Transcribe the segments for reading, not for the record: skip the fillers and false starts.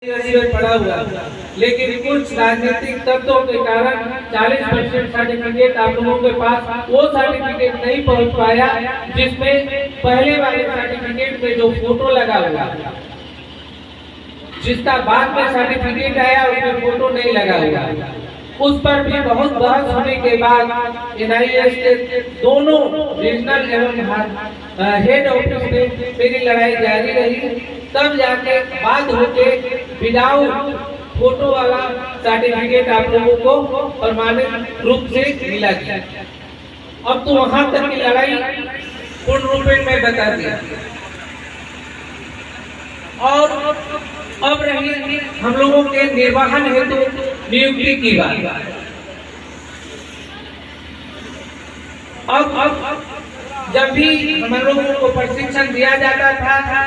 पड़ा हुआ, लेकिन कुछ राजनीतिक तत्वों के कारण 40% सर्टिफिकेट आप लोगों के पास वो सर्टिफिकेट नहीं पहुंच पाया जिसमें पहले वाले सर्टिफिकेट में जो फोटो लगा हुआ, जिसका बाद में सर्टिफिकेट आया उसमें फोटो नहीं लगा हुआ। उस पर भी बहुत बहस होने के बाद NIS के दोनों रीजनल एवं हेड ऑफिस में मेरी लड़ाई जारी रही, तब जाके बात होके विदाउट फोटो वाला सर्टिफिकेट आप लोगों को प्रमाणित रूप से मिला गया। अब तो वहां तक की लड़ाई पूर्ण रूप में बता दिया। और अब रही हम लोगों के निर्वाहन हेतु नियुक्ति की बात। अब जब भी हम लोगों को प्रशिक्षण दिया जाता था,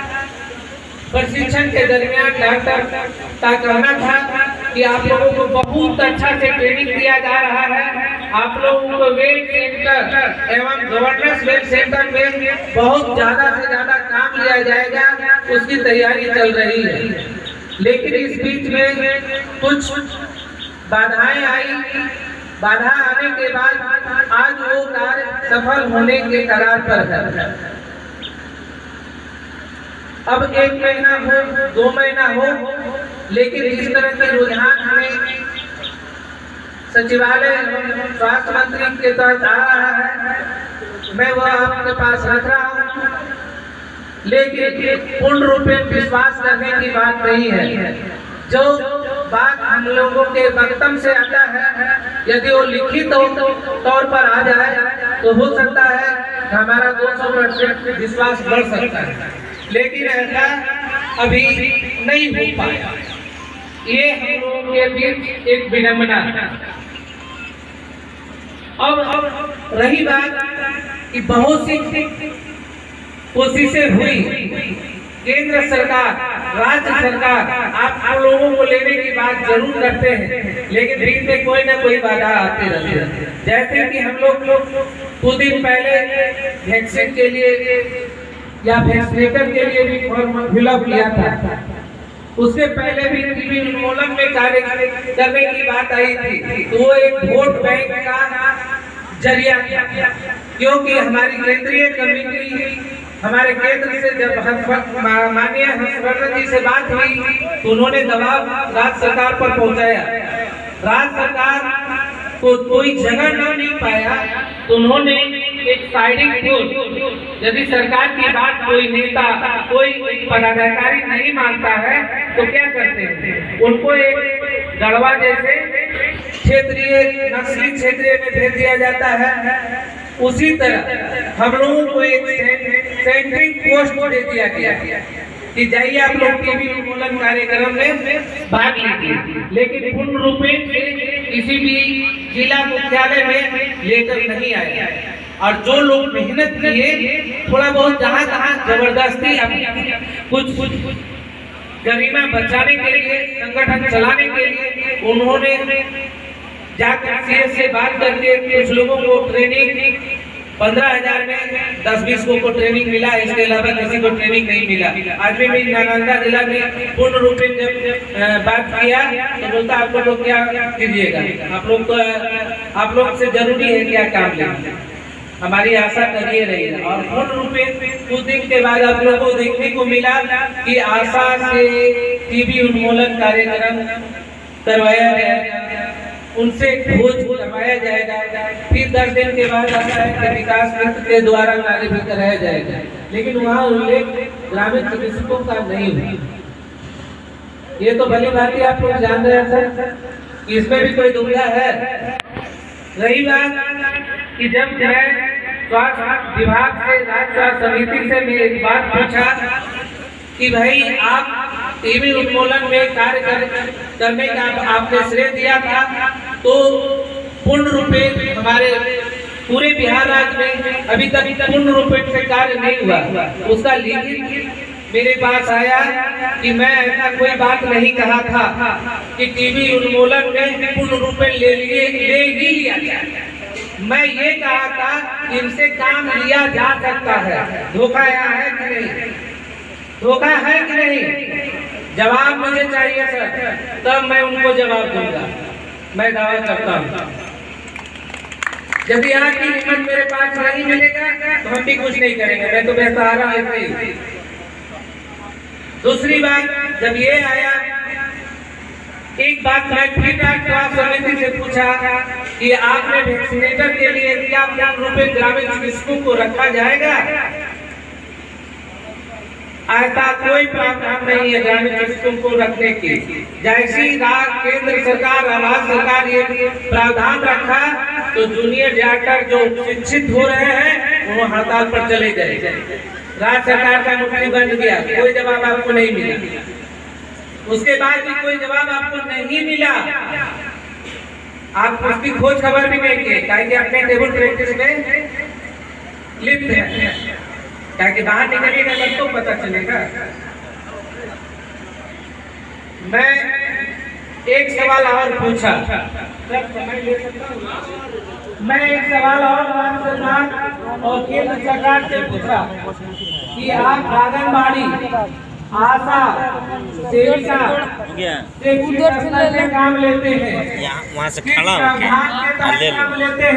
प्रशिक्षण के दरमियान डॉक्टर का कहना था कि आप लोगों को बहुत अच्छा से ट्रेनिंग दिया जा रहा है, आप लोगों को वेल सेंटर एवं गवर्नेंस वेल सेंटर में बहुत ज्यादा से ज्यादा काम लिया जाएगा, उसकी तैयारी चल रही है। लेकिन इस बीच में कुछ बाधाएं आई। बाधा आने के बाद आज वो कार्य सफल होने के कगार पर है। अब 1 महीना हो, 2 महीना हो, लेकिन इस तरह के रुझान हमें सचिवालय स्वास्थ्य मंत्री के तहत आ रहा है, मैं वह आपके पास रख रहा हूँ, लेकिन पूर्ण रूप में विश्वास करने की बात नहीं है। जो बात हम लोगों के वक्तव्य से आता है, यदि वो लिखित तौर पर आ जाए तो हो सकता है हमारा 200% विश्वास बढ़ सकता है, लेकिन ऐसा अभी नहीं हो पाया। ये हम लोगों के बीच एक विडंबना है। अब रही बात कि बहुत सी कोशिशें हुई, केंद्र सरकार, राज्य सरकार आप लोगों को लेने की बात जरूर करते हैं, लेकिन बीच में कोई ना कोई बाधा आते रहती है। जैसे कि हम लोग कुछ दिन पहले वैक्सीन के लिए या वैक्सीनेटर के लिए भी फॉर्म फिलअप किया था, उससे पहले भी टीबी उन्मूलन में कार्य करने की बात आई थी, तो वो एक वोट बैंक का जरिया था, क्योंकि हमारी केंद्रीय कमेटी हमारे केंद्र से जब माननीय हर्षवर्धन जी से बात हुई तो उन्होंने दबाव राज्य सरकार पर पहुंचाया। राज्य सरकार को कोई जगह न मिल पाया तो उन्होंने एक साइडिंग फोर्स, यदि सरकार की बात कोई नेता, कोई पदाधिकारी नहीं मानता है तो क्या करते हैं, उनको एक गढ़वा जैसे क्षेत्रीय नक्सली क्षेत्र में भेज दिया जाता है। उसी तरह हम लोगों को एक सेंट्रिंग पोस्ट दे दिया गया कि जाइए आप लोग टीबी उन्मूलन कार्यक्रम में भाग लीजिए, लेकिन पूर्ण रूप से किसी भी जिला मुख्यालय में लेकर नहीं आए। और जो लोग मेहनत किए, थोड़ा बहुत जहाँ तहाँ जबरदस्ती कुछ गरिमा बचाने के लिए, संगठन चलाने के लिए उन्होंने जाकर CS से बात करके कुछ लोगों को ट्रेनिंग 15,000 में 10-20 को ट्रेनिंग मिला, इसके अलावा किसी को ट्रेनिंग नहीं मिला। आज भी मैं नालंदा जिला में पूर्ण रूप में जब बात किया तो बोलता आप लोग क्या कीजिएगा, आप लोग से जरूरी है क्या काम लेना, हमारी आशा करिए रहिए। और पूर्ण रूप में कुछ दिन के बाद आप लोगों को देखने को मिला कि आशा से टीबी उन्मूलन कार्यक्रम करवाया गया, उनसे खोज करवाया जाएगा, फिर 10 दिन के बाद आता है कि विकास मित्र के द्वारा कार्य भी कराया जाएगा, लेकिन वहाँ उल्लेख ग्रामीण चिकित्सकों का नहीं हुआ। ये तो भली भांति आप लोग जान रहे हैं कि इसमें भी कोई दुविधा है। रही बात कि जब मैं स्वास्थ्य विभाग से, राज्य स्वास्थ्य समिति से मैं एक बात पूछा कि भाई आप टीबी उन्मूलन में कार्य करने का आपने श्रेय दिया था, तो पूर्ण रूप में हमारे पूरे बिहार राज्य में अभी तक पूर्ण रूप से कार्य नहीं हुआ। उसका लिखित मेरे पास आया कि मैं ऐसा कोई बात नहीं कहा था कि टीबी उन्मूलन में पूर्ण रूप में ले लिया जाए। मैं ये कहा था इनसे काम लिया जा सकता है। धोखा यहाँ है कि नहीं, धोखा है कि नहीं? जवाब मुझे चाहिए सर, तब मैं उनको जवाब दूंगा, मैं दावा करता हूँ। जब यहाँ की हिम्मत मेरे पास नहीं मिलेगा तो हम भी कुछ नहीं करेंगे, मैं तो बहता आ रहा हूँ ऐसे ही। दूसरी बात, जब ये आया, एक बात मैं फिर स्वास्थ्य समिति से पूछा कि आपने वैक्सीनेटर के लिए क्या रुपए ग्रामीण चिकित्सकों को रखा जाएगा? ऐसा कोई प्रावधान नहीं है ग्रामीण चिकित्सकों को रखने की। जैसी केंद्र सरकार और राज्य सरकार ये प्रावधान रखा तो जूनियर डॉक्टर जो शिक्षित हो रहे हैं वो हड़ताल पर चले गए। राज्य सरकार का मुट्ठी बंद गया, कोई जवाब आपको नहीं मिला। उसके बाद भी कोई जवाब आपको नहीं मिला। आप उसकी खोज खबर भी नहीं किए, ताकि अपने टेबल प्रैक्टिस में लिप्त है, ताकि बाहर निकलेगा तब तो पता चलेगा। मैं एक सवाल और पूछा, मैं एक सवाल और राज्य सरकार और केंद्र सरकार से पूछा कि आप आंगनबाड़ी, आशा, सेविका से काम लेते हैं, वहाँ से खड़ा होके काम लेते हैं।